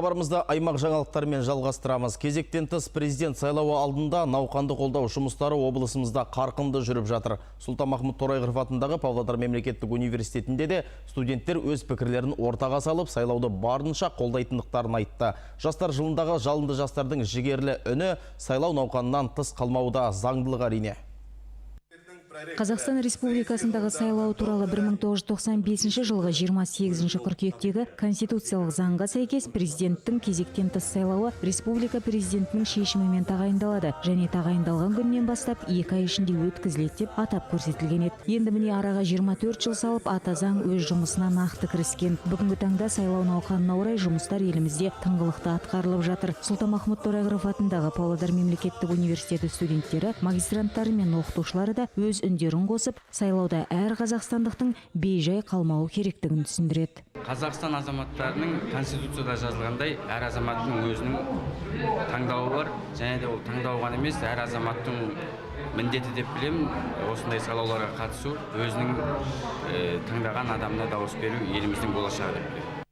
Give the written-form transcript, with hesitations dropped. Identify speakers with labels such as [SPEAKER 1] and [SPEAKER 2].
[SPEAKER 1] Хабарымызда аймақ жаңалықтарымен жалғастырамыз. Кезектен тыс президент сайлауы алдында науқанды қолдау жұмыстары облысымызда қарқынды жүріп жатыр. Сұлтанмахмұт Торайғыров атындағы Павлодар мемлекеттік университетінде де студенттер өз пікірлерін ортаға салып, сайлауды барынша қолдайтындықтарын айтты. Жастар жылындағы жалынды жастардың жігерлі үні сайлау науқанынан тыс қалмауда, заңдылық әрине.
[SPEAKER 2] Қазақстан Республикасындағы сайлау туралы 1995 жылғы 28 қыркүйектегі конституциялық заңға сәйкес президенттің кезектен тыс сайлауы республика президентінің шешімімен тағайындалады және тағайындалған күннен бастап 2 ай ішінде өткізіледі деп атап көрсетілген еді. Енді міне араға 24 жыл салып ата заң өз жұмысына нақты кіріскен. Бүгінгі таңда сайлау науқанына орай жұмыстар елімізде тыңғылықты атқарылып жатыр. Сұлтанмахмұт Торайғыров атындағы Павлодар мемлекеттік университеті студенттері, магистранттары мен оқытушылары да өз үндерін қосып, сайлауда әр қазақстандықтың бейжай қалмауы керектігін түсіндіреді.
[SPEAKER 3] Қазақстан азаматтарының конституцияда жазылғандай, әр азаматтың өзінің таңдауы бар, және де ол таңдау ғана емес, әр азаматтың міндеті деп білемін, осындай сайлауларға қатысу, өзінің таңдаған адамына дауыс беру еліміздің болашағы деп білемін.